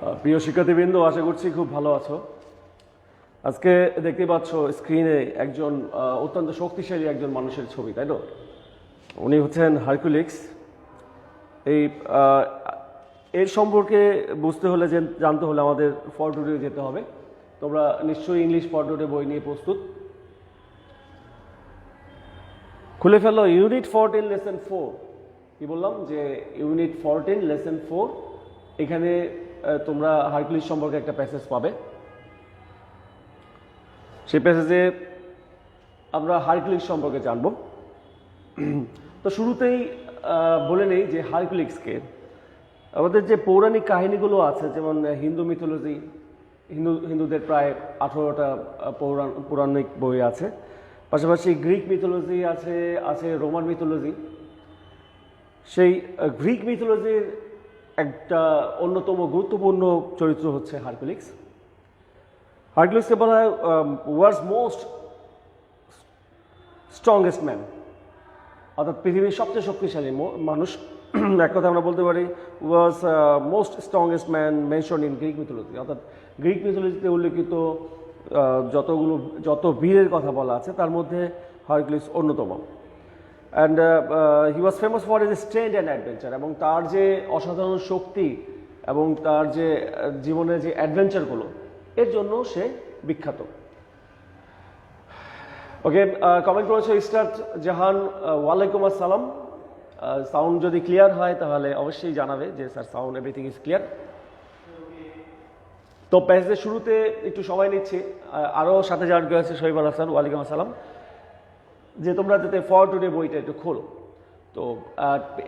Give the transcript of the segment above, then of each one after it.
প্রিয় শিক্ষার্থীবৃন্দ, আশা করছি খুব ভালো আছো। আজকে দেখতে পাচ্ছ স্ক্রিনে একজন অত্যন্ত শক্তিশালী একজন মানুষের ছবি, তাই তো? উনি হচ্ছেন হারকুলিক্স। এই এর সম্পর্কে বুঝতে হলে, জানতে হলে আমাদের ফরটুডে যেতে হবে। তোমরা নিশ্চয়ই ইংলিশ ফরটুডে বই নিয়ে প্রস্তুত। খুলে ফেলো ইউনিট 14 লেসন 4। কি বললাম যে ইউনিট 14 লেসন 4। এখানে তোমরা হারকুলিস সম্পর্কে একটা প্যাসেজ পাবে। সেই প্যাসেজে আমরা হারকুলিস সম্পর্কে জানব। তো শুরুতেই বলে নেই যে হারকুলিক্সকে আমাদের যে পৌরাণিক কাহিনীগুলো আছে, যেমন হিন্দু মিথোলজি, হিন্দুদের প্রায় 18টা পৌরাণিক বই আছে। পাশাপাশি গ্রিক মিথোলজি আছে রোমান মিথোলজি। সেই গ্রিক মিথোলজির একটা অন্যতম গুরুত্বপূর্ণ চরিত্র হচ্ছে হারকুলিক্স। হারকুলিক্সকে বলা হয় ওয়ার্ল্ডস মোস্ট স্ট্রংগেস্ট ম্যান, অর্থাৎ পৃথিবীর সবচেয়ে শক্তিশালী মানুষ। এক কথা আমরা বলতে পারি ওয়াজ most strongest man mention in Greek mythology. অর্থাৎ গ্রিক মিথোলজিতে উল্লেখিত যত বীরের কথা বলা আছে তার মধ্যে হারকুলিক্স অন্যতম। And he was famous for his strength and adventure, এবং তার যে অসাধারণ শক্তি এবং তার যে জীবনের যে অ্যাডভেঞ্চারগুলো, এর জন্য সে বিখ্যাত। ওকে, কমেন্ট করেছে ইস্টার্ট জাহান, ওয়ালাইকুম আসসালাম। সাউন্ড যদি ক্লিয়ার হয় তাহলে অবশ্যই জানাবে যে sir sound everything is clear. তো প্যাসেজের শুরুতে একটু সময় নিচ্ছি, আরও সাথে জয়েন করেছে শহীদ আল হাসান, ওয়ালাইকুম আসসালাম, যে তোমরা যাতে ফরটুডে বইটা একটু খোলো। তো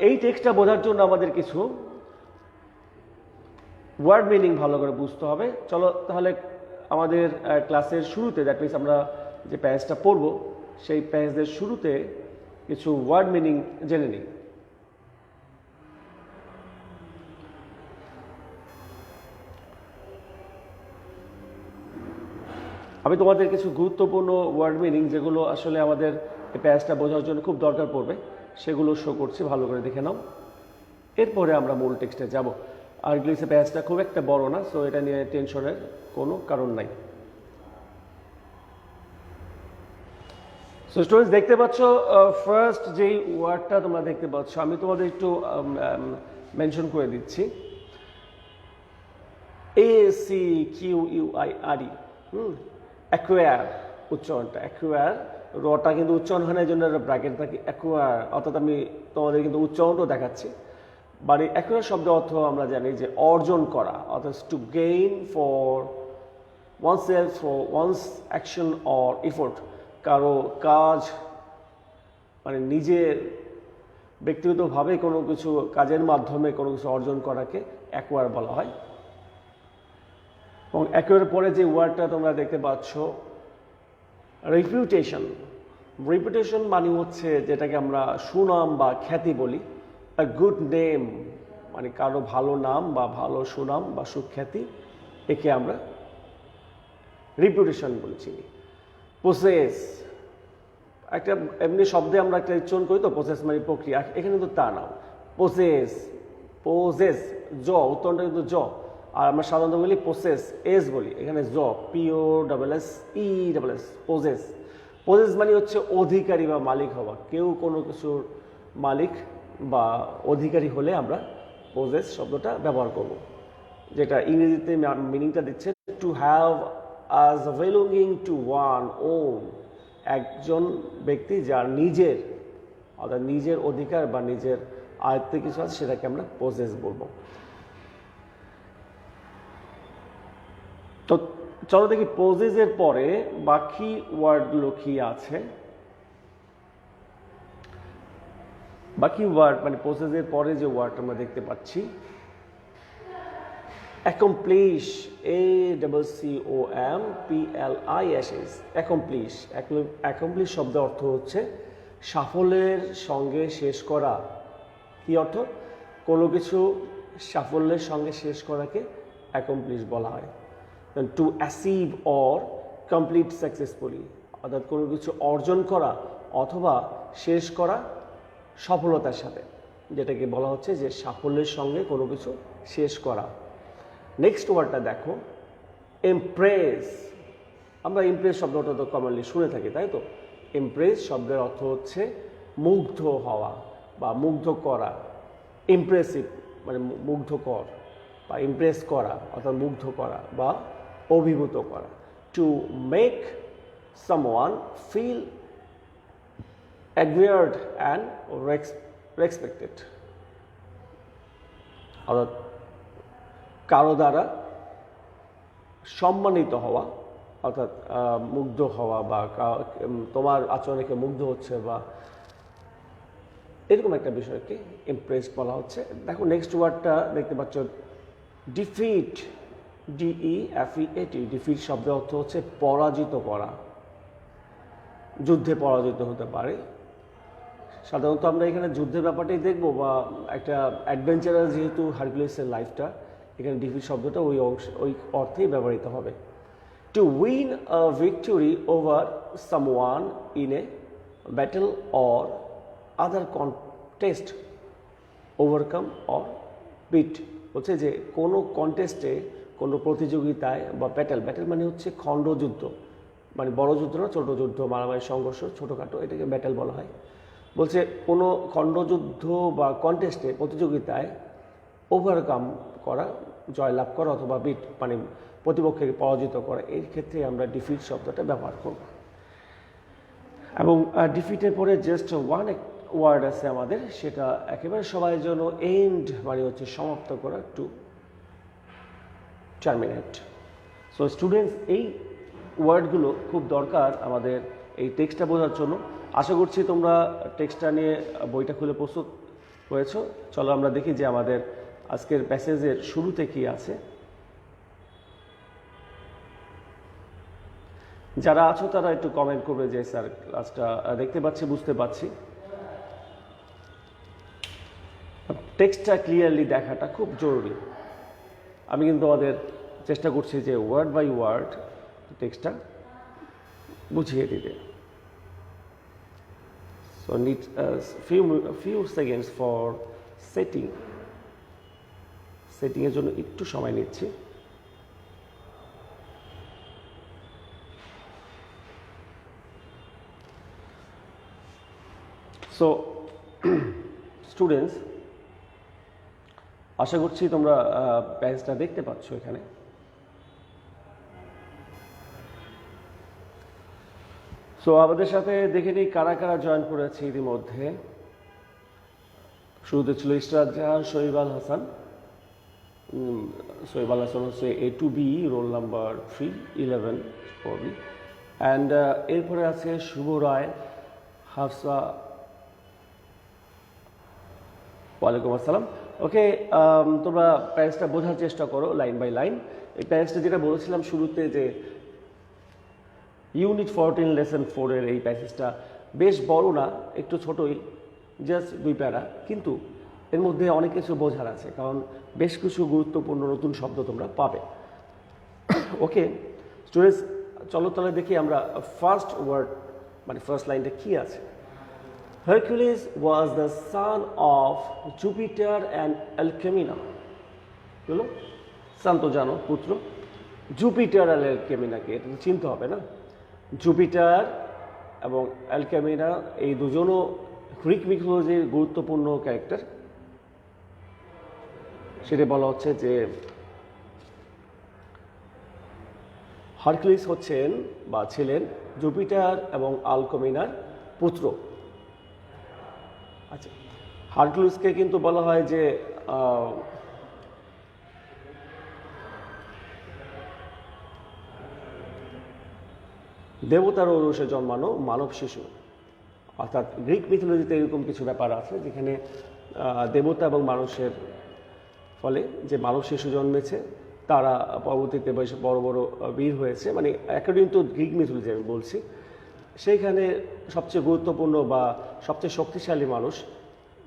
এই টেক্সটটা বোঝার জন্য আমাদের কিছু ওয়ার্ড মিনিং ভালো করে বুঝতে হবে। চলো তাহলে আমাদের ক্লাসের শুরুতে, দ্যাট মিনস আমরা যে প্যাসেজটা পড়ব সেই প্যাসেজের শুরুতে কিছু ওয়ার্ড মিনিং জেনে নিই। আমি তোমাদের কিছু গুরুত্বপূর্ণ ওয়ার্ড মিনিং, যেগুলো আসলে আমাদের এই প্যাসেজটা বোঝার জন্য খুব দরকার পড়বে, সেগুলো শো করছি, ভালো করে দেখে নাও। এরপরে আমরা মূল টেক্সটে যাব। আর ইংলিশে প্যাসেজটা খুব একটা বড় না, সো এটা নিয়ে টেনশনের কোনো কারণ নাই। সো স্টুডেন্টস, দেখতে পাচ্ছ ফার্স্ট যেই ওয়ার্ডটা তোমরা দেখতে পাচ্ছ, আমি তোমাদের একটু মেনশন করে দিচ্ছি। ACQUIRE, অ্যাকুয়ার উচ্চারণটা। অ্যাকুয়ার রটা কিন্তু উচ্চারণ হয় না, এই জন্য ব্র্যাকেট থাকে অ্যাকুয়ার, অর্থাৎ আমি তোমাদের কিন্তু উচ্চারণটাও দেখাচ্ছি। বাট এই অ্যাকুয়ার শব্দের অর্থ আমরা জানি যে অর্জন করা, অর্থাৎ to gain for oneself, for one's action or effort। কারো কাজ মানে নিজের ব্যক্তিগতভাবে কোনো কিছু কাজের মাধ্যমে কোনো কিছু অর্জন করাকে অ্যাকুয়ার বলা হয়। এবং অ্যাকুয়ার পরে যে ওয়ার্ডটা তোমরা দেখতে পাচ্ছ রেপুটেশন। রেপুটেশন মানে হচ্ছে যেটাকে আমরা সুনাম বা খ্যাতি বলি। আ গুড নেম মানে কারো ভালো নাম বা ভালো সুনাম বা সুখ্যাতি, একে আমরা রিপুটেশন বলছি। প্রসেস একটা এমনি শব্দে আমরা একটা উচ্চারণ করি, তো প্রসেস মানে প্রক্রিয়া, এখানে কিন্তু তা না। প্রসেস জ উত্তরণটা কিন্তু জ, আর আমরা সাধারণত বলি প্রসেস এস বলি, এখানে জ POSSES প্রসেস। প্রসেস মানে হচ্ছে অধিকারী বা মালিক হওয়া। কেউ কোনো কিছুর মালিক বা অধিকারী হলে আমরা প্রসেস শব্দটা ব্যবহার করব, যেটা ইংরেজিতে মিনিংটা দিচ্ছে to have as belonging to one own। একজন ব্যক্তি যার নিজের, অর্থাৎ নিজের অধিকার বা নিজের আয়ত্তে কিছু আছে, সেটাকে আমরা পজেস বলবো। তো চলো দেখি পজেসের পরে বাকি ওয়ার্ডগুলো কি আছে। বাকি ওয়ার্ড মানে পজেসের পরে যে ওয়ার্ড আমরা দেখতে পাচ্ছি অ্যাকমপ্লিশ, ACCOMPLISH, অ্যাকমপ্লিশ। অ্যাকমপ্লিশ শব্দের অর্থ হচ্ছে সাফল্যের সঙ্গে শেষ করা। কি অর্থ? কোনো কিছু সাফল্যের সঙ্গে শেষ করাকে অ্যাকমপ্লিশ বলা হয়। To achieve or complete successfully, অর্থাৎ কোনো কিছু অর্জন করা অথবা শেষ করা সফলতার সাথে, যেটাকে বলা হচ্ছে যে সাফল্যের সঙ্গে কোনো কিছু শেষ করা। নেক্সট ওয়ার্ডটা দেখো, ইমপ্রেস। আমরা ইমপ্রেস শব্দটা তো কমনলি শুনে থাকি, তাই তো? ইমপ্রেস শব্দের অর্থ হচ্ছে মুগ্ধ হওয়া বা মুগ্ধ করা। ইমপ্রেসিভ মানে মুগ্ধকর, বা ইমপ্রেস করা অর্থাৎ মুগ্ধ করা বা অভিভূত করা। To make someone feel admired and respected, অর্থাৎ কারো দ্বারা সম্মানিত হওয়া, অর্থাৎ মুগ্ধ হওয়া বা তোমার আচরণে কেউ মুগ্ধ হচ্ছে বা এরকম একটা বিষয়কে ইমপ্রেস বলা হচ্ছে। দেখো নেক্সট ওয়ার্ডটা দেখতে পাচ্ছ, ডিফিট। DEFEAT। ডিফিট শব্দের অর্থ হচ্ছে পরাজিত করা, যুদ্ধে পরাজিত হতে পারে। সাধারণত আমরা এখানে যুদ্ধের ব্যাপারটাই দেখবো, বা একটা অ্যাডভেঞ্চারাস যেহেতু হারকিউলিসের লাইফটা, এখানে ডিফিট শব্দটা ওই অর্থেই ব্যবহৃত হবে। To win a victory over someone in a battle or other contest, overcome or beat. হচ্ছে যে কোনো কন্টেস্টে, কোনো প্রতিযোগিতায় বা ব্যাটেল মানে হচ্ছে খণ্ডযুদ্ধ, মানে বড় যুদ্ধ না, ছোটো যুদ্ধ, মারামারি সংঘর্ষ ছোটোখাটো, এটাকে ব্যাটেল বলা হয়। বলছে কোনো খণ্ডযুদ্ধ বা কন্টেস্টে, প্রতিযোগিতায় ওভারকাম করা, জয়লাভ করা, অথবা বিট মানে প্রতিপক্ষকে পরাজিত করা, এই ক্ষেত্রে আমরা ডিফিট শব্দটা ব্যবহার করব। এবং ডিফিটের পরে জাস্ট ওয়ান ওয়ার্ড আছে আমাদের, সেটা একেবারে সবার জন্য, এন্ড মানে হচ্ছে সমাপ্ত করা, টু টার্মিনেট। সো স্টুডেন্টস, এই ওয়ার্ডগুলো খুব দরকার আমাদের এই টেক্সটটা বোঝার জন্য। আশা করছি তোমরা টেক্সটটা নিয়ে বইটা খুলে প্রস্তুত হয়েছো। চলো আমরা দেখি যে আমাদের আজকের প্যাসেজের শুরুতে কি আছে। যারা আছো তারা একটু কমেন্ট করবে যে স্যার ক্লাসটা দেখতে পাচ্ছি, বুঝতে পারছি। টেক্সটটা ক্লিয়ারলি দেখাটা খুব জরুরি। আমি কিন্তু আমাদের চেষ্টা করছি যে ওয়ার্ড বাই ওয়ার্ড টেক্সটটা বুঝিয়ে দিতে। So need few seconds for সেটিংয়ের জন্য একটু সময় নিচ্ছি। সো স্টুডেন্টস, আশা করছি তোমরা প্যাসেজটা দেখতে পাচ্ছ এখানে। সো আমাদের সাথে দেখে নিই কারা কারা জয়েন করেছে ইতিমধ্যে। শুরুতে ছিল ইশরাত জাহান, শহীব আল হাসান। শহীব আল হাসান হচ্ছে A2B, roll number 311 probably. And এরপরে আছে শুভ রায়, হাফসা। ওয়ালাইকুম আসসালাম। ওকে, তোমরা প্যাসেজটা বোঝার চেষ্টা করো লাইন বাই লাইন। এই প্যাসেজটা যেটা বলেছিলাম শুরুতে, যে ইউনিট 14 লেসন 4 এর এই প্যাসেজটা বেশ বড় না, একটু ছোটই, জাস্ট 2 প্যারা, কিন্তু এর মধ্যে অনেক কিছু বোঝার আছে, কারণ বেশ কিছু গুরুত্বপূর্ণ নতুন শব্দ তোমরা পাবে। ওকে স্টুডেন্টস, চলো তাহলে দেখি আমরা ফার্স্ট ওয়ার্ড মানে ফার্স্ট লাইনটা কি আছে। Hercules was the son of Jupiter and Alcmena. বলো, সান তো জানো, পুত্র। জুপিটার আর অ্যালকেমিনাকে এটা তো চিনতে হবে না। জুপিটার এবং অ্যালকেমিনা এই দুজনও গ্রিক মিথোলজির গুরুত্বপূর্ণ ক্যারেক্টার। সেটা বলা হচ্ছে যে হারকিউলিস হচ্ছেন বা ছিলেন জুপিটার এবং আলকেমিনার পুত্র। আচ্ছা, হারকিউলিসকে কিন্তু বলা হয় যে দেবতার ঔরসে জন্মানো মানব শিশু, অর্থাৎ গ্রিক মিথোলজিতে এরকম কিছু ব্যাপার আছে যেখানে দেবতা এবং মানুষের ফলে যে মানব শিশু জন্মেছে তারা পরবর্তীতে বেশ বড় বড় বীর হয়েছে, মানে অ্যাকর্ডিং টু গ্রিক মিথোলজি আমি বলছি। সেইখানে সবচেয়ে গুরুত্বপূর্ণ বা সবচেয়ে শক্তিশালী মানুষ,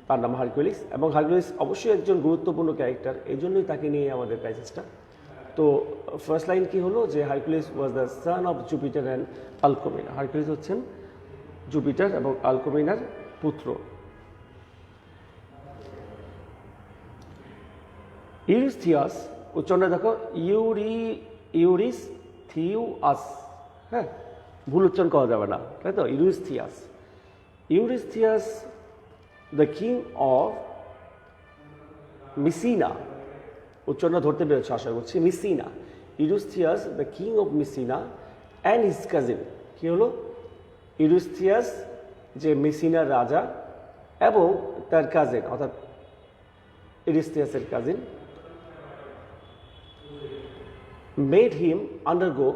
তার নাম হারকিউলিস, এবং হারকিউলিস অবশ্যই একজন গুরুত্বপূর্ণ ক্যারেক্টার, এই জন্যই তাকে নিয়ে আমাদের প্যাসেজটা। তো ফার্স্ট লাইন কি হলো, যে Hercules was the son of Jupiter and Alcmena. Hercules হচ্ছেন জুপিটার এবং আলকেমিনার পুত্র। ইউরিস্থিয়াস উচ্চারণটা দেখো ইউরিস্থিয়াস, হ্যাঁ, ভুল উচ্চারণ করা যাবে না, তাই তো? Eurystheus the king of Mycenae, উচ্চারণটা ধরতে পেরেছ আশা করছি। Mycenae, Eurystheus the king of Mycenae and his cousin. কি হলো? ইউরিস্থিয়াস যে মিসিনার রাজা এবং তার কাজিন, অর্থাৎ ইউরিস্থিয়াসের cousin, made him undergo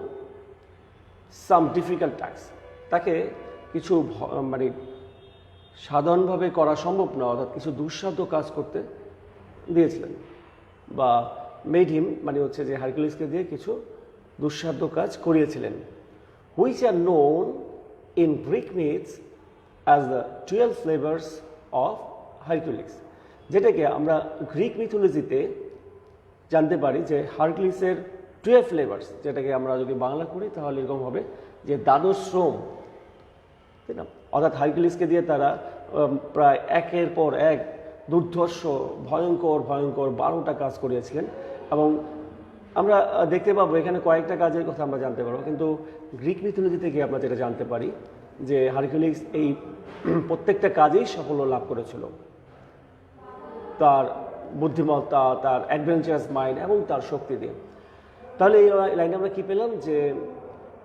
some difficult task, তাকে কিছু মানে সাধারণভাবে করা সম্ভব না, অর্থাৎ কিছু দুঃসাধ্য কাজ করতে দিয়েছিলেন। বা মেড হিম মানে হচ্ছে যে হারকিউলিসকে দিয়ে কিছু দুঃসাধ্য কাজ করিয়েছিলেন। Which are known in Greek myths as the 12 flavours of Hercules, যেটাকে আমরা গ্রিক মিথোলজিতে জানতে পারি যে হারকিউলিসের 12 ফ্লেভার্স, যেটাকে আমরা যদি বাংলা করি তাহলে এরকম হবে যে দ্বাদশ শ্রম, তাই না? অর্থাৎ হারকিউলিসকে দিয়ে তারা প্রায় একের পর এক দুর্ধর্ষ ভয়ঙ্কর 12টা কাজ করিয়েছিলেন। এবং আমরা দেখতে পাবো এখানে কয়েকটা কাজের কথা আমরা জানতে পারবো, কিন্তু গ্রিক মিথোলজি থেকে আমরা যেটা জানতে পারি যে হারকিউলিস এই প্রত্যেকটা কাজেই সাফল্য লাভ করেছিল, তার বুদ্ধিমত্তা, তার অ্যাডভেঞ্চারাস মাইন্ড এবং তার শক্তি দিয়ে। তাহলে এই লাইনে আমরা কি পেলাম যে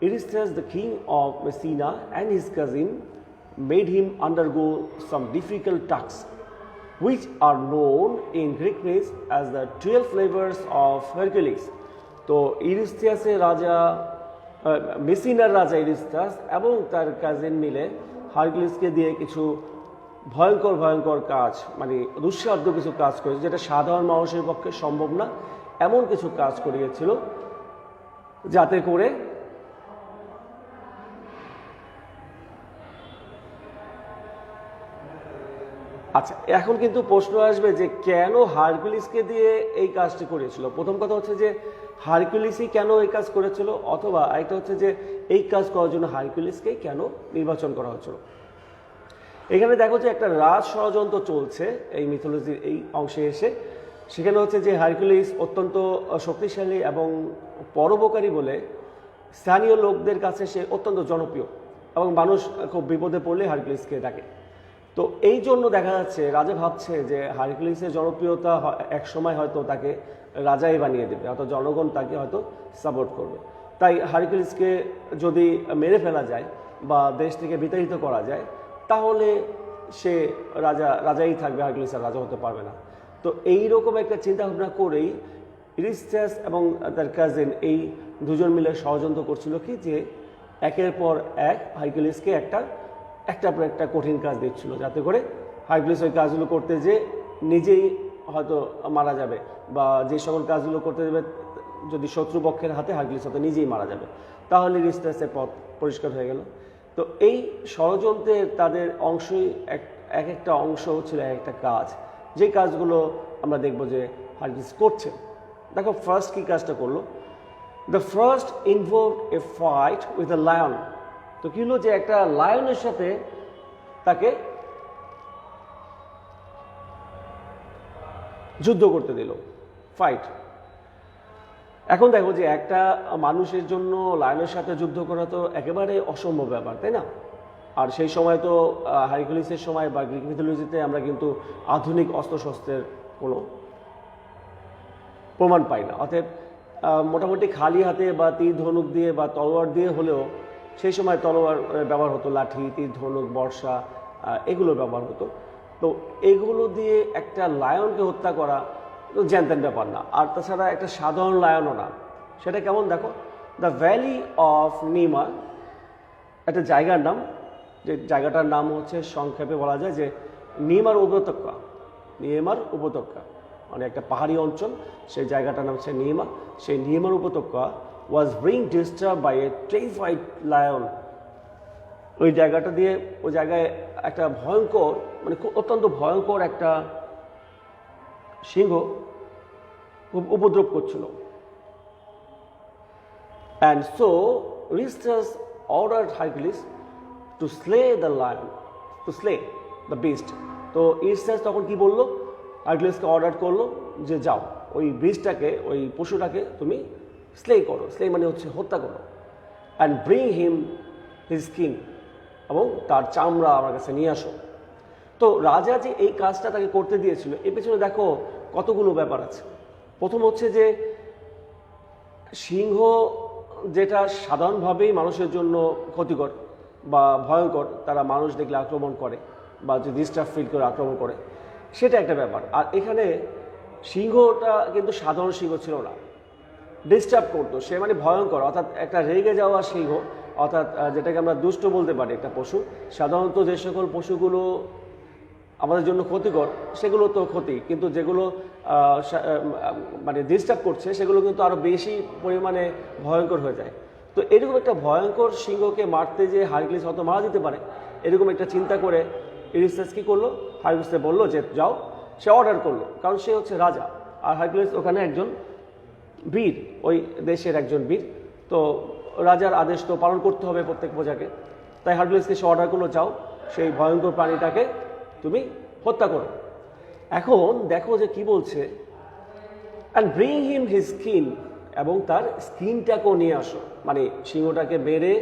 Eurystheus the king of Mycenae and his cousin made him undergo some difficult task which are known in Greek myths as the 12 flavors of Hercules. তো ইউরিস্থিয়াসের রাজা, মেসিনার রাজা ইউরিস্থিয়াস এবং তার কাজিন মিলে হারকিউলিসকে দিয়ে কিছু ভয়ঙ্কর কাজ, মানে দুঃসাধ্য কিছু কাজ করেছে, যেটা সাধারণ মানুষের পক্ষে সম্ভব না, এমন কিছু কাজ করিয়েছিল, যাতে করে আচ্ছা, এখন কিন্তু প্রশ্ন আসবে যে কেন হারকিউলিসকে দিয়ে এই কাজটি করেছিল। প্রথম কথা হচ্ছে যে হারকিউলিসই কেন এই কাজ করেছিল, অথবা আরেকটা হচ্ছে যে এই কাজ করার জন্য হারকিউলিসকেই কেন নির্বাচন করা হয়েছিল। এখানে দেখো যে একটা রাজ ষড়যন্ত্র চলছে এই মিথোলজির এই অংশে এসে। সেখানে হচ্ছে যে হারকিউলিস অত্যন্ত শক্তিশালী এবং পরোপকারী বলে স্থানীয় লোকদের কাছে সে অত্যন্ত জনপ্রিয়, এবং মানুষ খুব বিপদে পড়লে হারকিউলিসকে ডাকে। তো এই জন্য দেখা যাচ্ছে রাজা ভাবছে যে হারকিউলিসের জনপ্রিয়তা এক সময় হয়তো তাকে রাজাই বানিয়ে দেবে, অর্থাৎ জনগণ তাকে হয়তো সাপোর্ট করবে। তাই হারকিউলিসকে যদি মেরে ফেলা যায় বা দেশ থেকে বিতাড়িত করা যায়, তাহলে সে রাজাই থাকবে, হারকিউলিস আর রাজা হতে পারবে না। তো এইরকম একটা চিন্তা ভাবনা করেই ইউরিস্থিয়াস এবং তার কাজিন এই দুজন মিলে ষড়যন্ত্র করছিল কি যে একের পর এক হারকিউলিসকে একটার পর একটা কঠিন কাজ দিচ্ছিল, যাতে করে হারকিউলিস ওই কাজগুলো করতে যে নিজেই হয়তো মারা যাবে, বা যে সকল কাজগুলো করতে যাবে যদি শত্রুপক্ষের হাতে হারকিউলিস হয়তো নিজেই মারা যাবে, তাহলে ইউরিস্থিয়াসের পথ পরিষ্কার হয়ে গেল। তো এই ষড়যন্ত্রের তাদের অংশই এক একটা অংশ ছিল একটা কাজ, যে কাজগুলো আমরা দেখব যে হারকিউলিস করছে। দেখো ফার্স্ট কি কাজটা করলো। The first involved A fight with a lion. তো কি হলো যে একটা লায়নের সাথে তাকে যুদ্ধ করতে দিল, ফাইট। এখন দেখো যে একটা মানুষের জন্য লায়নের সাথে যুদ্ধ করা তো একেবারে অসম্ভব ব্যাপার, তাই না? আর সেই সময় তো হারকিউলিসের সময় বা গ্রিক মিথোলজিতে আমরা কিন্তু আধুনিক অস্ত্রশস্ত্রের কোনো প্রমাণ পাই না। অতএব মোটামুটি খালি হাতে বা তীর ধনুক দিয়ে বা তলোয়ার দিয়ে হলেও সেই সময় তলোয়ার ব্যবহার হতো, লাঠি, তীর ধনুক, বর্ষা, এগুলো ব্যবহার হতো। তো এগুলো দিয়ে একটা লায়নকে হত্যা করা জ্যানতেন ব্যাপার না। আর তাছাড়া একটা সাধারণ লায়নও না। সেটা কেমন দেখো, দ্য ভ্যালি অফ নিমা, একটা জায়গার নাম, যে জায়গাটার নাম হচ্ছে সংক্ষেপে বলা যায় যে নিমার উপত্যকা। নিমার উপত্যকা মানে একটা পাহাড়ি অঞ্চল, সেই জায়গাটার নাম হচ্ছে নিমা। সেই নিমার উপত্যকা was being disturbed by a terrified lion. ওই জায়গাটা দিয়ে ওই জায়গায় একটা ভয়ঙ্কর, মানে অত্যন্ত ভয়ঙ্কর একটা সিংহ খুব উপদ্রব করছিল। And so Eurystheus ordered Hercules to slay the lion, to slay the beast. তো ইউরিস্থিয়াস তখন কি বললো, হারকিউলিসকে অর্ডার করলো যে যাও ওই ব্রিজটাকে, ওই পশুটাকে তুমি স্লে করো, স্লে মানে হচ্ছে হত্যা করো, and bring him his skin, এবং তার চামড়া আমার কাছে নিয়ে আসো। তো রাজা যে এই কাজটা তাকে করতে দিয়েছিল, এর পেছনে দেখো কতগুলো ব্যাপার আছে। প্রথম হচ্ছে যে সিংহ, যেটা সাধারণভাবেই মানুষের জন্য ক্ষতিকর বা ভয়ঙ্কর, তারা মানুষ দেখলে আক্রমণ করে বা যে ডিস্টার্ব ফিল করে আক্রমণ করে, সেটা একটা ব্যাপার। আর এখানে সিংহটা কিন্তু সাধারণ সিংহ ছিল না, ডিস্টার্ব করতো, সে মানে ভয়ঙ্কর, অর্থাৎ একটা রেগে যাওয়া সিংহ, অর্থাৎ যেটাকে আমরা দুষ্ট বলতে পারি একটা পশু। সাধারণত যে সকল পশুগুলো আমাদের জন্য ক্ষতিকর সেগুলো তো ক্ষতি, কিন্তু যেগুলো মানে ডিস্টার্ব করছে সেগুলো কিন্তু আরও বেশি পরিমাণে ভয়ঙ্কর হয়ে যায়। তো এরকম একটা ভয়ঙ্কর সিংহকে মারতে যে হারকিউলিস হয়তো মারা যেতে পারে, এরকম একটা চিন্তা করে ইউরিস্থাস কী করলো, হারকিউলিসকে বললো যে যাও। সে অর্ডার করলো, কারণ সে হচ্ছে রাজা, আর হারকিউলিস ওখানে একজন বীর, ওই দেশের একজন বীর। তো রাজার আদেশ তো পালন করতে হবে প্রত্যেক প্রজাকে, তাই হারকিউলিসকে সে অর্ডার করলো, যাও সেই ভয়ঙ্কর প্রাণীটাকে তুমি হত্যা করো। এখন দেখো যে কি বলছে, and bring him his skin, এবং তার স্কিনটাকেও নিয়ে আসো, মানে সিংহটাকে মেরে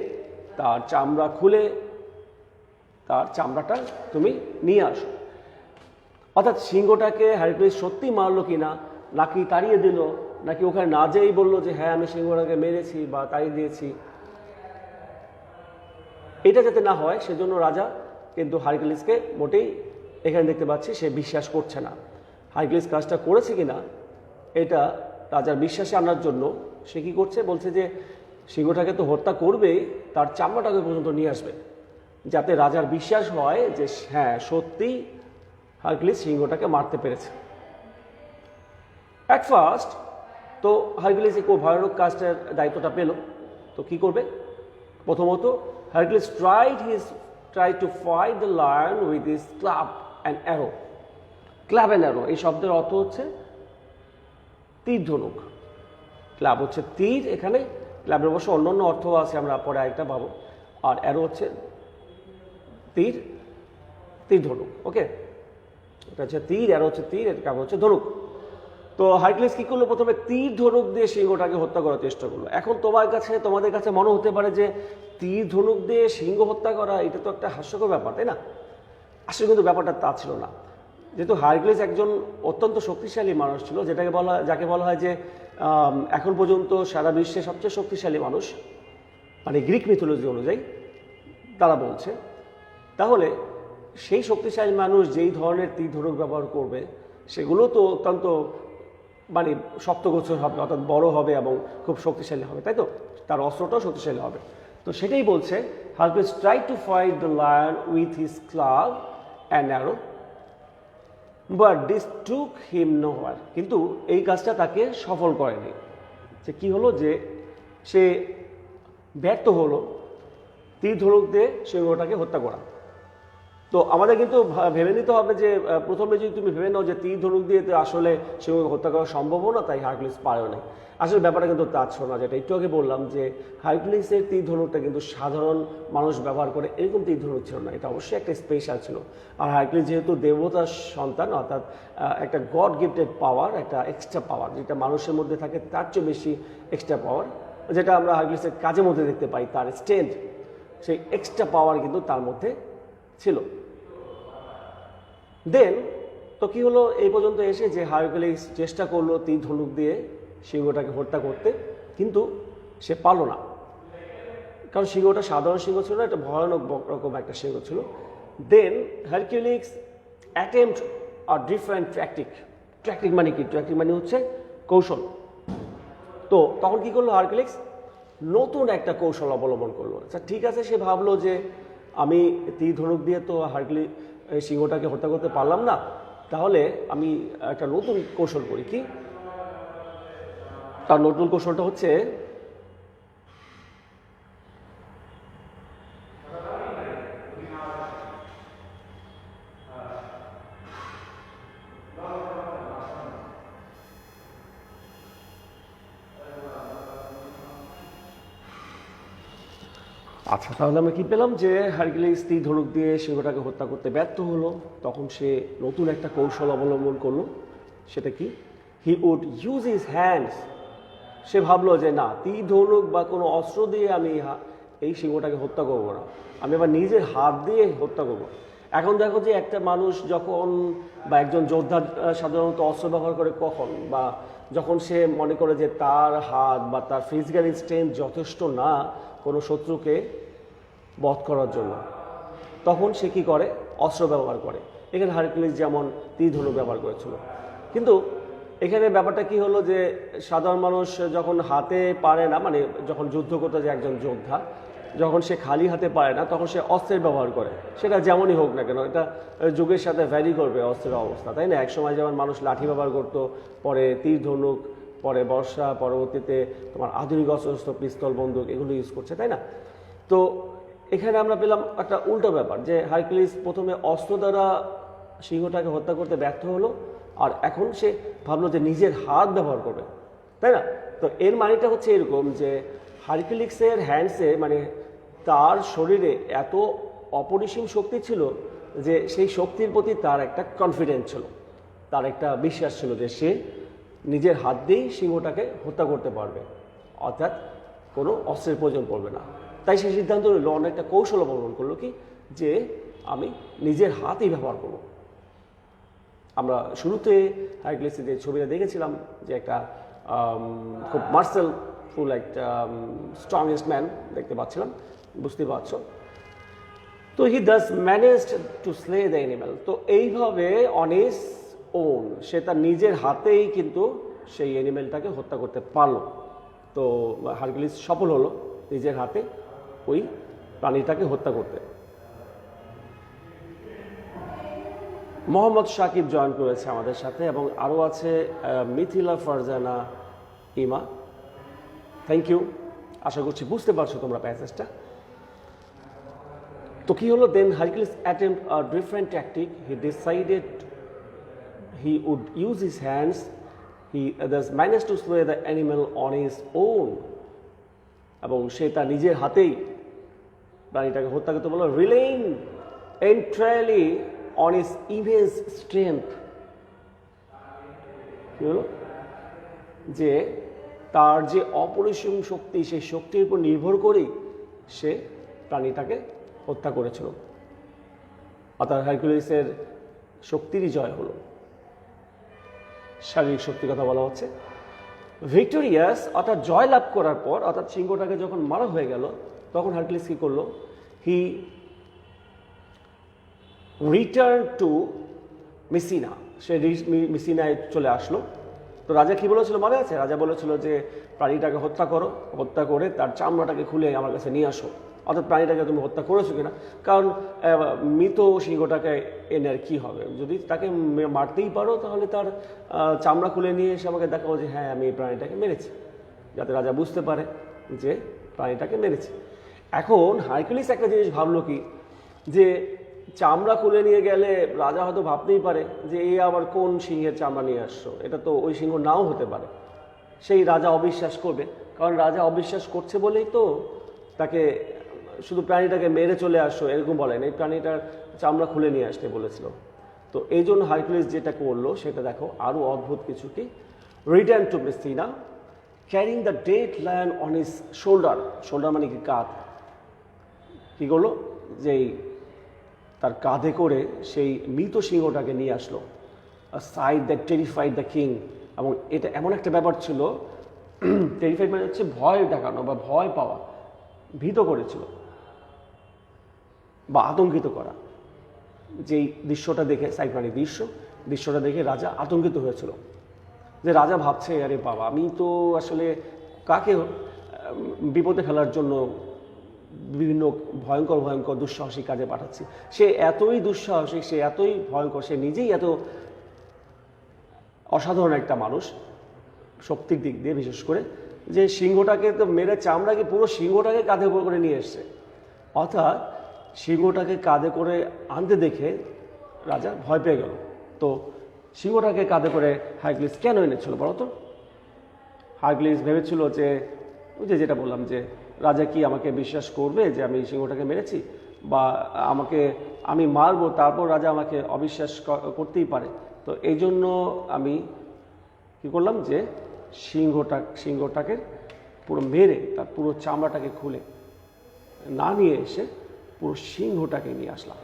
তার চামড়া খুলে তার চামড়াটা তুমি নিয়ে আসো। অর্থাৎ সিংহটাকে হারকিউলিস সত্যি মারলো কিনা, নাকি তাড়িয়ে দিল, নাকি ওখানে না যেয়েই বললো যে হ্যাঁ আমি সিংহটাকে মেরেছি বা তাড়িয়ে দিয়েছি, এটা যাতে না হয় সেজন্য রাজা কিন্তু হারকিউলিসকে মোটেই এখানে দেখতে পাচ্ছি সে বিশ্বাস করছে না। হারকিউলিস কাজটা করেছে কিনা এটা রাজার বিশ্বাসে আনার জন্য সে কী করছে, বলছে যে সিংহটাকে তো হত্যা করবেই, তার চামড়াটাকে পর্যন্ত নিয়ে আসবে, যাতে রাজার বিশ্বাস হয় যে হ্যাঁ সত্যি হারকিউলিস সিংহটাকে মারতে পেরেছে। অ্যাট ফার্স্ট তো হারকিউলিস এই ভয়ানক কাজটার দায়িত্বটা পেল, তো কি করবে? প্রথমত Hercules try to fight the lion with his club and arrow. Club and arrow এই শব্দের অর্থ হচ্ছে তীর ধনুক। ক্লাব হচ্ছে তীর, এখানে ক্লাবের অবশ্য অন্য অর্থ আছে, আমরা পরে আরেকটা পাবো। আর অ্যারো হচ্ছে তীর, তীর ধনুক। ওকে, এটা হচ্ছে তীর, অ্যারো হচ্ছে তীর, এটা ক্লাব হচ্ছে ধনুক। তো হারকিউলিস কী করলো, প্রথমে তীর ধনুক দিয়ে সিংহটাকে হত্যা করার চেষ্টা করলো। এখন তোমাদের কাছে মনে হতে পারে যে তীর ধনুক দিয়ে সিংহ হত্যা করা এটা তো একটা হাস্যকর ব্যাপার, তাই না? আসলে কিন্তু ব্যাপারটা তা ছিল না। যেহেতু হারকিউলিস একজন অত্যন্ত শক্তিশালী মানুষ ছিল, যাকে বলা হয় যে এখন পর্যন্ত সারা বিশ্বে সবচেয়ে শক্তিশালী মানুষ, মানে গ্রিক মিথোলজি অনুযায়ী তারা বলছে, তাহলে সেই শক্তিশালী মানুষ যেই ধরনের তীর ধনুক ব্যবহার করবে সেগুলো তো অত্যন্ত মানে শক্তগোছর হবে, অর্থাৎ বড় হবে এবং খুব শক্তিশালী হবে, তাই তো? তার অস্ত্রটাও শক্তিশালী হবে। তো সেটাই বলছে, Hercules try to fight the lion with his club and arrow but this took him nowhere. কিন্তু এই কাজটা তাকে সফল করেনি। যে কী হলো, যে সে ব্যর্থ হলো তীর ধনুক দিয়ে সিংহটাকে হত্যা করা। তো আমাদের কিন্তু ভেবে নিতে হবে যে প্রথমে যদি তুমি ভেবে নাও যে তীর ধনুক দিয়ে তো আসলে সিংহকে হত্যা করা সম্ভব না, তাই হারকিউলিস পারেও না। আসলে ব্যাপারটা কিন্তু তা ছিল না, যেটা একটু আগে বললাম যে হারকিউলিসের তীর ধনুকটা কিন্তু সাধারণ মানুষ ব্যবহার করে এরকম তীর ধনুক ছিল না, এটা অবশ্যই একটা স্পেশাল ছিল। আর হারকিউলিস যেহেতু দেবতার সন্তান, অর্থাৎ একটা গড গিফটেড পাওয়ার, একটা এক্সট্রা পাওয়ার যেটা মানুষের মধ্যে থাকে তার চেয়ে বেশি এক্সট্রা পাওয়ার, যেটা আমরা হারকিউলিসের কাজের মধ্যে দেখতে পাই, তার স্ট্রেংথ, সেই এক্সট্রা পাওয়ার কিন্তু তার মধ্যে ছিল। দেন তো কী হলো, এই পর্যন্ত এসে যে হারকিউলিস চেষ্টা করলো তীর ধনুক দিয়ে সিংহটাকে হত্যা করতে, কিন্তু সে পারল না, কারণ সিংহটা সাধারণ সিংহ ছিল না, একটা ভয়ানক রকম একটা সিংহ ছিল। Then Hercules attempt a different tactic মানে কি? ট্যাকটিক মানে হচ্ছে কৌশল। তো তখন কি করলো হারকিউলিস? নতুন একটা কৌশল অবলম্বন করলো। আচ্ছা ঠিক আছে, সে ভাবলো যে আমি তীর ধনুক দিয়ে তো হারকিউলিস সিংহটাকে হত্যা করতে পারলাম না, তাহলে আমি একটা নতুন কৌশল করি। কি তার নতুন কৌশলটা হচ্ছে আচ্ছা, তাহলে আমরা কি পেলাম যে হারকিউলিস তীর ধনুক দিয়ে সিংহটাকে হত্যা করতে ব্যর্থ হলো, তখন সে নতুন একটা কৌশল অবলম্বন করলো। সেটা কি? He would use his hands, সে ভাবলো যে না, তীর ধনুক বা কোনো অস্ত্র দিয়ে আমি এই সিংহটাকে হত্যা করবো না, আমি আবার নিজের হাত দিয়ে হত্যা করব। এখন দেখো যে একটা মানুষ যখন বা একজন যোদ্ধা সাধারণত অস্ত্র ব্যবহার করে কখন, বা যখন সে মনে করে যে তার হাত বা তার ফিজিক্যাল স্ট্রেংথ যথেষ্ট না কোনো শত্রুকে বধ করার জন্য, তখন সে কী করে, অস্ত্র ব্যবহার করে। এখানে হারকিউলিস যেমন তীর ধনুক ব্যবহার করেছিল। কিন্তু এখানে ব্যাপারটা কি হলো যে সাধারণ মানুষ যখন হাতে পারে না, মানে যখন যুদ্ধ করতে যায় একজন যোদ্ধা, যখন সে খালি হাতে পারে না তখন সে অস্ত্রের ব্যবহার করে, সেটা যেমনই হোক না কেন। এটা যুগের সাথে ভ্যারি করবে অস্ত্রের অবস্থা, তাই না? একসময় যেমন মানুষ লাঠি ব্যবহার করতো, পরে তীর ধনুক, পরে বর্ষা, পরবর্তীতে তোমার আধুনিক অস্ত্র পিস্তল বন্দুক এগুলো ইউজ করছে, তাই না? তো এখানে আমরা পেলাম একটা উল্টো ব্যাপার, যে হারকিউলিস প্রথমে অস্ত্র দ্বারা সিংহটাকে হত্যা করতে ব্যর্থ হলো, আর এখন সে ভাবলো যে নিজের হাত ব্যবহার করবে, তাই না? তো এর মানেটা হচ্ছে এরকম যে হারকিউলিসের হ্যান্ডসে, মানে তার শরীরে এত অপরিসীম শক্তি ছিল যে সেই শক্তির প্রতি তার একটা কনফিডেন্স ছিল, তার একটা বিশ্বাস ছিল যে সে নিজের হাত দিয়েই সিংহটাকে হত্যা করতে পারবে, অর্থাৎ কোনো অস্ত্রের প্রয়োজন পড়বে না। তাই সে সিদ্ধান্ত নিল, অনেকটা কৌশল অবলম্বন করলো, কি যে আমি নিজের হাতই ব্যবহার করব। আমরা শুরুতে হারকিউলিসের যে ছবিটা দেখেছিলাম, যে একটা খুব মার্সেলফুল একটা স্ট্রংগেস্ট ম্যান দেখতে পাচ্ছিলাম, বুঝতে পারছো। তো he thus managed to slay the animal. তো এইভাবে অন হিজ ওন, সে তার নিজের হাতেই কিন্তু সেই অ্যানিমেলটাকে হত্যা করতে পারলো। তো হারকিউলিস সফল হলো নিজের হাতে ওই প্রাণীটাকে হত্যা করতে। মোহাম্মদ সাকিব জয়েন করেছে আমাদের সাথে, এবং আরও আছে মিথিলা ফারজানা ইমা। থ্যাংক ইউ, আশা করছি বুঝতে পারছো তোমরা প্যাসেজটা। তো কি হলো, then Hercules attempt a different tactic, he decided he would use his hands, he thus manage to slay the animal on his own. এবং সে তার নিজের হাতেই প্রাণীটাকে হত্যা করতে বলল, relying entirely on his immense strength. কি হলো, যে তার যে অপরিসীম শক্তি, সেই শক্তির উপর নির্ভর করেই সে প্রাণীটাকে হত্যা করেছিল। অর্থাৎ হারকিউলিসের শক্তিরই জয় হলো, শারীরিক শক্তির কথা বলা হচ্ছে। ভিক্টোরিয়াস, অর্থাৎ জয় লাভ করার পর, অর্থাৎ সিংহটাকে যখন মারা হয়ে গেল, তখন হারকিউলিস কি করলো, হি রিটার্ন টু মেসিনা, সে মেসিনায় চলে আসলো। তো রাজা কি বলেছিল মনে আছে? রাজা বলেছিল যে প্রাণীটাকে হত্যা করো, হত্যা করে তার চামড়াটাকে খুলে আমার কাছে নিয়ে আসো। অর্থাৎ প্রাণীটাকে তুমি হত্যা করেছো কিনা, কারণ মৃত সিংহটাকে এনে আর কী হবে, যদি তাকে মারতেই পারো তাহলে তার চামড়া খুলে নিয়ে এসে আমাকে দেখাবো যে হ্যাঁ আমি এই প্রাণীটাকে মেরেছি, যাতে রাজা বুঝতে পারে যে প্রাণীটাকে মেরেছি। এখন হারকিউলিস একটা জিনিস ভাবলো, কি যে চামড়া খুলে নিয়ে গেলে রাজা হয়তো ভাবতেই পারে যে এই আবার কোন সিংহের চামড়া নিয়ে আসছো, এটা তো ওই সিংহ নাও হতে পারে। সেই রাজা অবিশ্বাস করবে, কারণ রাজা অবিশ্বাস করছে বলেই তো তাকে শুধু প্রাণীটাকে মেরে চলে আসো এরকম বলেন, এই প্রাণীটার চামড়া খুলে নিয়ে আসতে বলেছিল। তো এই জন্য হারকিউলিস যেটা করলো সেটা দেখো আরও অদ্ভুত কিছু, কি return to Messina carrying the dead lion on his shoulder. Shoulder মানে কি, কাঁধ। কী করলো, যেই তার কাঁধে করে সেই মৃত সিংহটাকে নিয়ে আসলো। Side that terrified the king. এবং এটা এমন একটা ব্যাপার ছিল, টেরিফাইড মানে হচ্ছে ভয় দেখানো বা ভয় পাওয়া, ভীত করেছিল বা আতঙ্কিত করা। যেই দৃশ্যটা দেখে, সাইক্রানিক দৃশ্যটা দেখে রাজা আতঙ্কিত হয়েছিল, যে রাজা ভাবছে আরে বাবা, আমি তো আসলে কাকে বিপদে ফেলার জন্য বিভিন্ন ভয়ঙ্কর ভয়ঙ্কর দুঃসাহসিক কাজে পাঠাচ্ছি। সে এতই দুঃসাহসিক, সে এতই ভয়ঙ্কর, সে নিজেই এত অসাধারণ একটা মানুষ শক্তির দিক দিয়ে, বিশেষ করে যে সিংহটাকে তো মেরে চামড়াকে পুরো সিংহটাকে কাঁধে উপর করে নিয়ে এসছে। অর্থাৎ সিংহটাকে কাঁধে করে আনতে দেখে রাজা ভয় পেয়ে গেল। তো সিংহটাকে কাঁধে করে হারকিউলিস কেন এনেছিল বলো তো? হারকিউলিস ভেবেছিল যে ওই যেটা বললাম, যে রাজা কি আমাকে বিশ্বাস করবে যে আমি সিংহটাকে মেরেছি, বা আমি মারবো, তারপর রাজা আমাকে অবিশ্বাস করতেই পারে। তো এই জন্য আমি কি কী করলাম যে সিংহটাকে পুরো মেরে তার পুরো চামড়াটাকে খুলে না নিয়ে এসে পুরো সিংহটাকে নিয়ে আসলাম,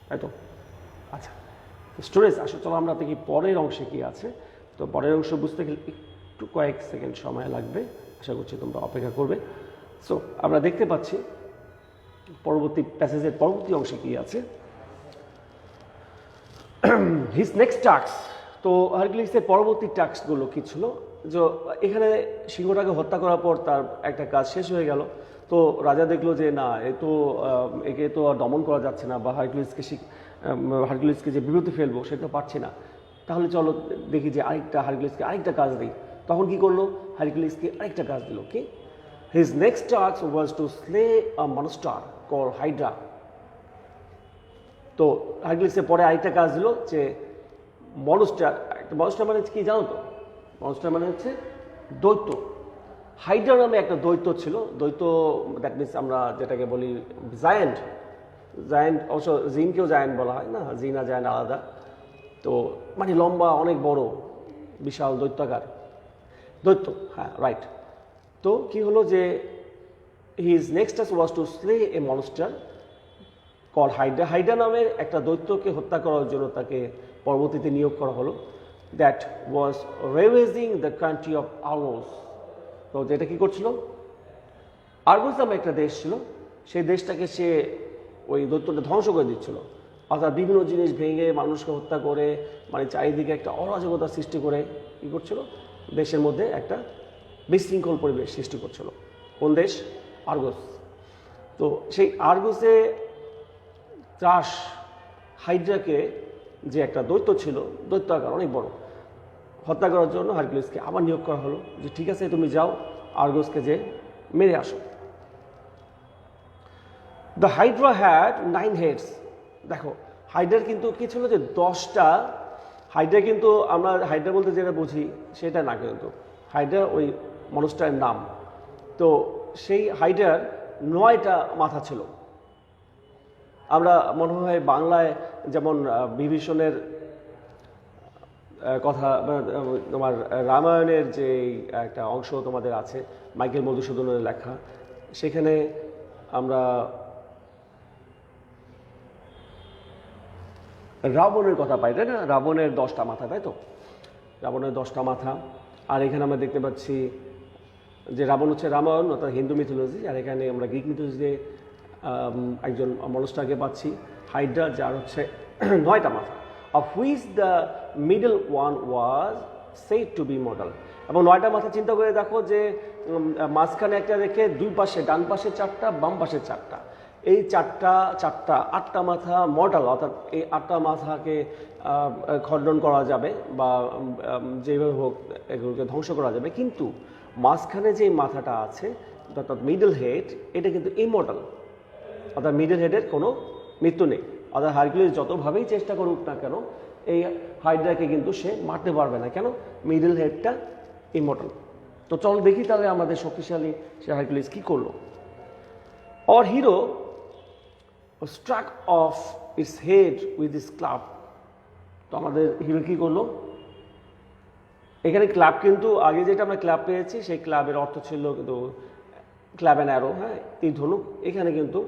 তাই তো? আচ্ছা, স্টোরেজ আসলে চলো আমরা দেখি পরের অংশে কি আছে। তো পরের অংশ বুঝতে গেলে একটু কয়েক সেকেন্ড সময় লাগবে, আশা করছি তোমরা অপেক্ষা করবে। সো আমরা দেখতে পাচ্ছি পরবর্তী প্যাসেজের পরবর্তী অংশে কি আছে। হিজ নেক্সট টাস্ক, তো হারকিউলিসের পরবর্তী টাস্কগুলো কী ছিল? যে এখানে সিংহটাকে হত্যা করার পর তার একটা কাজ শেষ হয়ে গেল। তো রাজা দেখলো যে না, একে তো আর দমন করা যাচ্ছে না, বা হারকিউলিসকে যে বিরতি ফেলবো সেটা পারছি না, তাহলে চলো দেখি যে হারকিউলিসকে আরেকটা কাজ দিই। তখন কি করলো? হারকিউলিসকে আরেকটা কাজ দিল। কি? His next task was to slay a monster call Hydra. তো হারকিউলিসের পরে আরেকটা কাজ দিল যে মনস্টার মানে কি জানো তো? মনস্টার মানে হচ্ছে দৈত্য। হাইড্রা নামে একটা দৈত্য ছিল। দৈত্য দ্যাট মিনস আমরা যেটাকে বলি জায়ান্ট অবশ্য জিনকেও জায়ান্ট বলা হয় না, জিন আর জায়ান্ট আলাদা। তো মানে লম্বা, অনেক বড়, বিশাল দৈত্যাকার দৈত্য, হ্যাঁ রাইট। তো কি হলো যে his next task was to slay a monster call Hydra. Hydra নামের একটা দৈত্যকে হত্যা করার জন্য তাকে পরবর্তীতে নিয়োগ করা হলো। That was ravaging the country of Argos. তো যেটা কি করছিল? আর্গোস নামে একটা দেশ ছিল, সেই দেশটাকে সে ওই দৈত্যটা ধ্বংস করে দিচ্ছিল। অর্থাৎ বিভিন্ন জিনিস ভেঙে, মানুষকে হত্যা করে, মানে চারিদিকে একটা অরাজকতা সৃষ্টি করে কী করছিল? দেশের মধ্যে একটা বিশৃঙ্খল পরিবেশ সৃষ্টি করছিল। কোন দেশ? আর্গোস। তো সেই আর্গোসে ত্রাস হাইড্রাকে, যে একটা দৈত্য ছিল, দৈত্য আকার অনেক বড়, হত্যা করার জন্য হারকিউলিসকে আবার নিয়োগ করা হলো যে ঠিক আছে তুমি যাও আর্গোসকে যে মেরে আসো। The Hydra had 9 heads. দেখো হাইড্রার কিন্তু কি ছিল যে 10টা। হাইড্রা কিন্তু আমরা হাইড্রা বলতে যেটা বুঝি সেটা না, কিন্তু হাইড্রা ওই মনস্টারের নাম। তো সেই হাইড্রার 9টা মাথা ছিল। আমরা মনে হয় বাংলায় যেমন বিভীষণের কথা, তোমার রামায়ণের যে একটা অংশ তোমাদের আছে মাইকেল মধুসূদনের লেখা, সেখানে আমরা রাবণের কথা পাই, তাই না? রাবণের 10টা মাথা, তাই তো? রাবণের 10টা মাথা। আর এখানে আমরা দেখতে পাচ্ছি যে রাবণ হচ্ছে রামায়ণ অর্থাৎ হিন্দু মিথোলজি, আর এখানে আমরা গ্রিক মিথোলজিতে একজন মনস্টারকে পাচ্ছি হাইড্রা, যার হচ্ছে 9টা মাথা, of which the middle one was said to be mortal. এবং 9টা মাথা চিন্তা করে দেখো যে মাঝখানে একটা রেখে দুই পাশে, ডান পাশে 4টা, বাম পাশে 4টা, এই 8টা মাথা মর্টাল, অর্থাৎ এই 8টা মাথাকে খণ্ডন করা যাবে বা যেভাবে হোক এগুলোকে ধ্বংস করা যাবে। কিন্তু মাঝখানে যে মাথাটা আছে অর্থাৎ মিডল হেড, এটা কিন্তু ইমর্টাল, অর্থাৎ মিডল হেডের কোনো মৃত্যু নেই। অর্থাৎ হারকিউলিস যতভাবেই চেষ্টা করুক না কেন এই হাইড্রাকে কিন্তু সে মারতে পারবে না। কেন? মিডল হেডটা ইমর্টাল। তো চল দেখি তাহলে আমাদের শক্তিশালী সে হারকিউলিস কী করলো। Our hero struck off its head with his club. তো আমাদের হিরো কী করলো? এখানে ক্লাব কিন্তু আগে যেটা আমরা ক্লাব পেয়েছি সেই ক্লাবের অর্থ ছিল কিন্তু ক্লাব অ্যান্ড অ্যারো, হ্যাঁ, তীর ধনুক। এখানে কিন্তু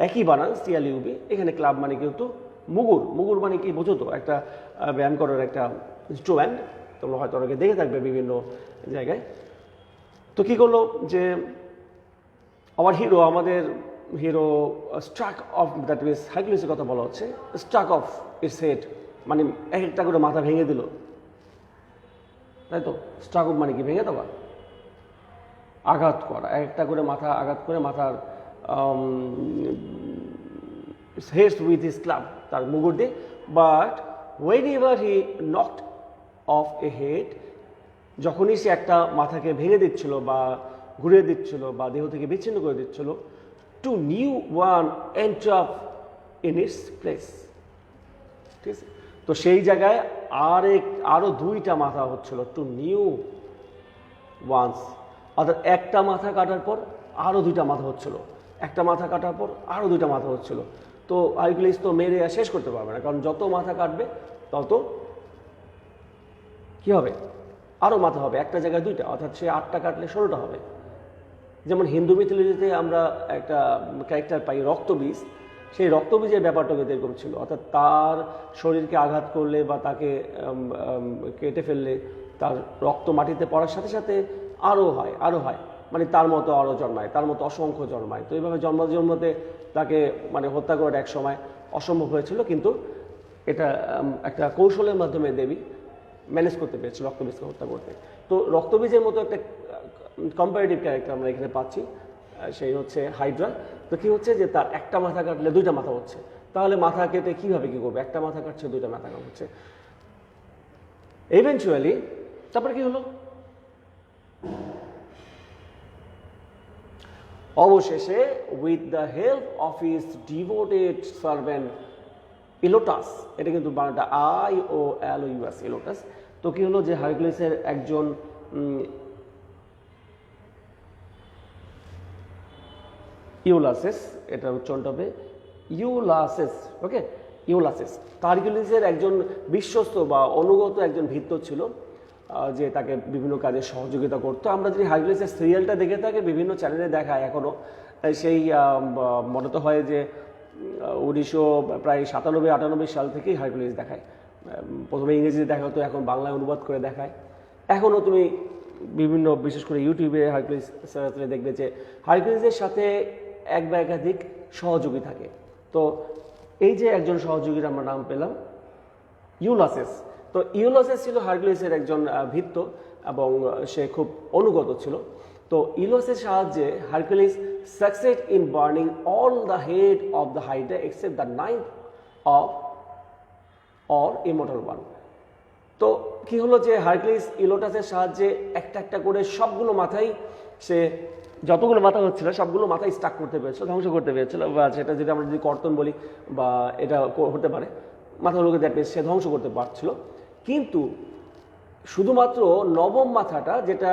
একই বানান সিয়ালিউবি। এখানে ক্লাব মানে কিন্তু মুগুর মানে কি বোঝো তো? একটা ব্যায়াম করার একটা ইনস্ট্রুমেন্ট, তোমরা হয়তো অনেকে দেখে থাকবে বিভিন্ন জায়গায়। তো কী করলো যে আমাদের hero struck off, that means হারকিউলিসের কথা বলা হচ্ছে, স্ট্রাক অফ ইটস হেড মানে একটা করে মাথা ভেঙে দিল, তাই তো? স্ট্রাক অফ মানে কি? ভেঙে দেওয়া, আঘাত করা, একটা করে মাথা আঘাত করে মাথার হেড উইথ হিজ ক্লাব, তার মুগুর দিয়ে। But whenever he knocked off a head, যখনই সে একটা মাথাকে ভেঙে দিচ্ছিল বা ঘুরিয়ে দিচ্ছিল বা দেহ থেকে বিচ্ছিন্ন করে দিচ্ছিল, two new one enter in it's place. ঠিক আছে? তো সেই জায়গায় আরও 2টা মাথা হচ্ছিল, টু নিউ ওয়ান্স, অর্থাৎ একটা মাথা কাটার পর আরও 2টা মাথা হচ্ছিল, একটা মাথা কাটার পর আরও 2টা মাথা হচ্ছিল। তো হারকিউলিস তো মেরে শেষ করতে পারবে না, কারণ যত মাথা কাটবে তত কি হবে, আরও মাথা হবে, একটা জায়গায় দুইটা, অর্থাৎ সে 8টা কাটলে 16টা হবে। যেমন হিন্দু মিথোলজিতে আমরা একটা ক্যারেক্টার পাই রক্তবীজ, সেই রক্তবীজের ব্যাপারটা কিন্তু এরকম ছিল, অর্থাৎ তার শরীরকে আঘাত করলে বা তাকে কেটে ফেললে তার রক্ত মাটিতে পড়ার সাথে সাথে আরও হয়, মানে তার মতো আরও জন্মায়, তার মতো অসংখ্য জন্মায়। তো এইভাবে জন্মতে তাকে মানে হত্যা করার এক সময় অসম্ভব হয়েছিল, কিন্তু এটা একটা কৌশলের মাধ্যমে দেবী ম্যানেজ করতে পেরেছিল রক্তবীজকে হত্যা করতে। তো রক্তবীজের মতো একটা কম্পারেটিভ ক্যারেক্টার আমরা এখানে পাচ্ছি, সেই হচ্ছে হাইড্রা। তো কি হচ্ছে যে তার একটা মাথা কাটলে 2টা মাথা হচ্ছে, তাহলে মাথা কেটে কীভাবে কী করবে, একটা মাথা কাটছে 2টা মাথা হচ্ছে। ইভেনচুয়ালি তারপরে কি হলো, অবশেষে with the help of his devoted servant Iolaus, এটা কিন্তু বাংলাটা IOLOUS ইলোটাস। তো কি হলো যে হারকুলিসের একজন ইউলাসেস, এটা উচ্চারণটা হবে ইউলাসেস, ওকে, ইউলাসেস। হারকুলিসের একজন বিশ্বস্ত বা অনুগত একজন ভৃত্য ছিল, যে তাকে বিভিন্ন কাজে সহযোগিতা করতো। আমরা যদি হারকুলিসের সিরিয়ালটা দেখে থাকি, বিভিন্ন চ্যানেলে দেখায় এখনও, সেই মনে তো হয় যে 1997-98 সাল থেকেই হারকুলিস দেখায়। প্রথমে ইংরেজিতে দেখা হতো, এখন বাংলায় অনুবাদ করে দেখায়। এখনও তুমি বিভিন্ন, বিশেষ করে ইউটিউবে হারকুলিস দেখবে যে হারকুলিসের সাথে এক বা একাধিক সহযোগী থাকে। তো এই যে একজন সহযোগীর আমরা নাম পেলাম ইউলাসেস। তো ইউলাসেস ছিল হারকুলিসের একজন ভৃত্য এবং সে খুব অনুগত ছিল। তো ইউলাসের সাহায্যে Hercules succeed in burning all the head of the Hydra except the 9th of or immortal one. তো কি হলো যে হারকুলিস ইলোটাসের সাহায্যে একটা একটা করে সবগুলো মাথায়, সে যতগুলো মাথা হচ্ছিল সবগুলো মাথায় স্টাক করতে পেরেছিল, ধ্বংস করতে পেরেছিল, বা সেটা যদি আমরা যদি কর্তন বলি বা এটা হতে পারে, মাথাগুলোকে দ্যাট মিনস সে ধ্বংস করতে পারছিল। কিন্তু শুধুমাত্র 9ম মাথাটা, যেটা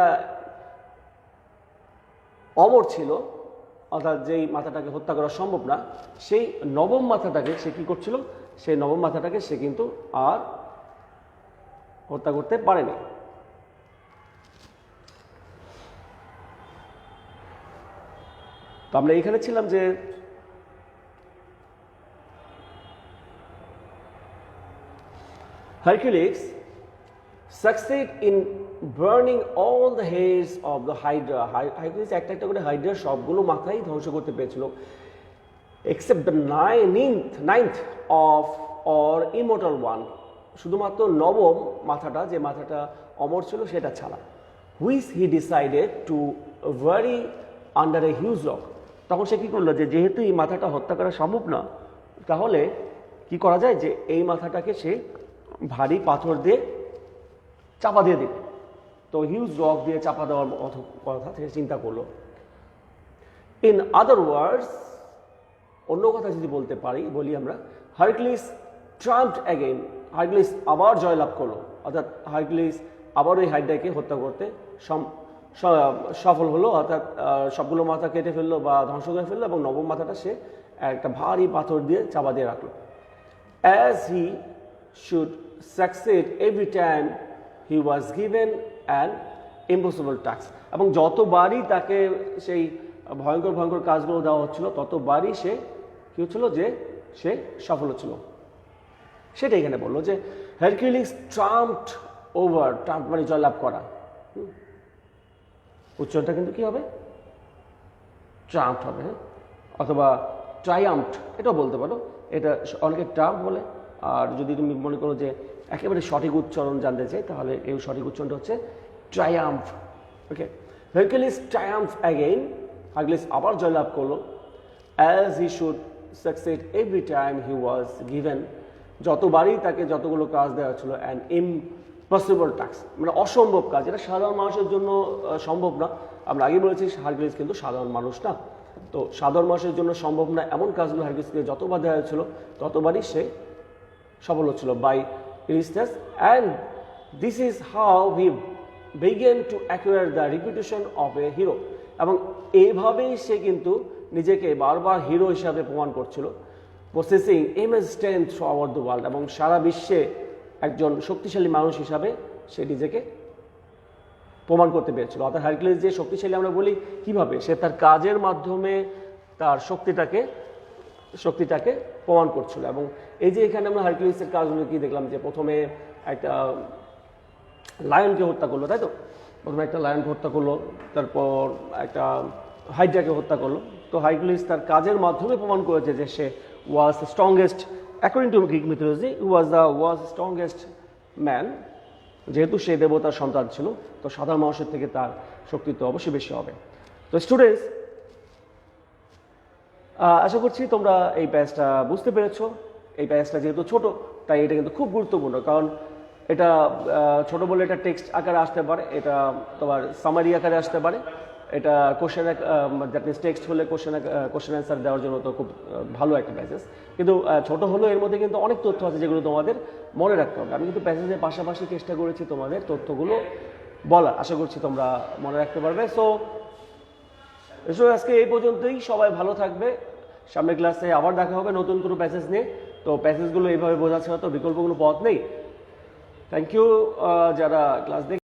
অমর ছিল, অর্থাৎ যেই মাথাটাকে হত্যা করা সম্ভব না, সেই 9ম মাথাটাকে সে কী করছিল, সেই 9ম মাথাটাকে সে কিন্তু আর হত্যা করতে পারেনি। তো আমরা এখানে ছিলাম যে Hercules succeed in burning all the heads of the Hydra. Hercules একটা একটা করে হাইড্রার সবগুলো মাথাই ধ্বংস করতে পেরেছিল, except the 9th of or immortal one, শুধুমাত্র 9ম মাথাটা, যে মাথাটা অমর ছিল সেটা ছাড়া, which he decided to bury under a huge rock. তখন সে কী করলো যে যেহেতু এই মাথাটা হত্যা করা সম্ভব না, তাহলে কি করা যায় যে এই মাথাটাকে সে ভারী পাথর দিয়ে চাপা দিয়ে দিবে। তো হিউজ রক দিয়ে চাপা দেওয়ার কথা থেকে চিন্তা করলো। ইন আদার ওয়ার্ডস, অন্য কথা যদি বলি আমরা, হারকুলিস ট্রাম্পড অ্যাগেইন, হারকুলিস আবার জয়লাভ করলো, অর্থাৎ হারকুলিস আবার ওই হাইড্রাকে হত্যা করতে সফল হলো, অর্থাৎ সবগুলো মাথা কেটে ফেললো বা ধ্বংস করে ফেললো এবং 9ম মাথাটা সে একটা ভারী পাথর দিয়ে চাপা দিয়ে রাখলো। As he should succeed every time he was given an impossible task, এবং যতবারই তাকে সেই ভয়ঙ্কর কাজগুলো দেওয়া হচ্ছিল ততবারই সে কী হচ্ছিল যে সে সফল হচ্ছিল। সেটা এখানে বললো যে হারকুলিস ট্রাম্পড ওভার, ট্রাম্প মানে জয়লাভ করা, উচ্চারণটা কিন্তু কি হবে, ট্রাম্পড হবে, অথবা ট্রায়াম্পড এটাও বলতে পারো। এটা অনেকে ট্রাম্প বলে, আর যদি তুমি মনে করো যে একেবারে সঠিক উচ্চারণ জানতে চাই, তাহলে এই সঠিক উচ্চারণটা হচ্ছে ট্রায়াম্ফ। ওকে, হারকুলিস ট্রায়াম্ফ অ্যাগেইন, হারকুলিস আবার জয়লাভ করলো। As he should succeed every time he was given, যতবারই তাকে যতগুলো কাজ দেওয়া ছিল, অ্যান ইম্পসিবল টাস্ক, মানে অসম্ভব কাজ, এটা সাধারণ মানুষের জন্য সম্ভব না। আমরা আগে বলেছি হারকুলিস কিন্তু সাধারণ মানুষ না, তো সাধারণ মানুষের জন্য সম্ভব না এমন কাজগুলো হারকুলিসকে যতবার দেওয়া হয়েছিল ততবারই সে সফল হচ্ছিল by Eurystheus. And this is how he began to acquire the reputation of a hero, এবং এইভাবেই সে কিন্তু নিজেকে বারবার হিরো হিসাবে প্রমাণ করছিল, processing image strength through hour the world, এবং সারা বিশ্বে একজন শক্তিশালী মানুষ হিসাবে সে নিজেকে প্রমাণ করতে পেরেছিল। অর্থাৎ হারকিউলিস যে শক্তিশালী আমরা বলি কিভাবে, সে তার কাজের মাধ্যমে তার শক্তিটাকে প্রমাণ করছিল। এবং এই যে এখানে আমরা হারকিউলিসের কাজগুলো কি দেখলাম, যে প্রথমে একটা লায়নকে হত্যা করলো, তাই তো, প্রথমে একটা লায়নকে হত্যা করলো, তারপর একটা হাইড্রাকে হত্যা করলো। তো হারকিউলিস তার কাজের মাধ্যমে প্রমাণ করেছে যে সে was the strongest, according to Greek mythology was strongest man. যেহেতু সে দেবতার সন্তান ছিল, তো সাধারণ মানুষের থেকে তার শক্তি তো অবশ্যই বেশি হবে। তো স্টুডেন্টস, আশা করছি তোমরা এই প্যাচটা বুঝতে পেরেছো। এই প্যাচটা যেহেতু ছোট, তাই এটা কিন্তু খুব গুরুত্বপূর্ণ, কারণ এটা ছোট বলে এটা টেক্সট আকারে আসতে পারে, এটা তোমার সামারি আকারে আসতে পারে, এটা কোশ্চেন দ্যাট মিনস টেক্সট হলে কোশ্চেন অ্যান্সার দেওয়ার জন্য তো খুব ভালো একটা প্যাসেজ। কিন্তু ছোট হলেও এর মধ্যে কিন্তু অনেক তথ্য আছে যেগুলো তোমাদের মনে রাখতে হবে। আমি কিন্তু প্যাসেজের পাশাপাশি চেষ্টা করেছি তোমাদের তথ্যগুলো বলার, আশা করছি তোমরা মনে রাখতে পারবে। সো আজকে এই পর্যন্তই, সবাই ভালো থাকবে। সামনের ক্লাসে আবার দেখা হবে নতুন কোনো প্যাসেজ নিয়ে। তো প্যাসেজগুলো এইভাবে বোঝা ছাড়া তো বিকল্প কোনো পথ নেই। থ্যাংক ইউ যারা ক্লাস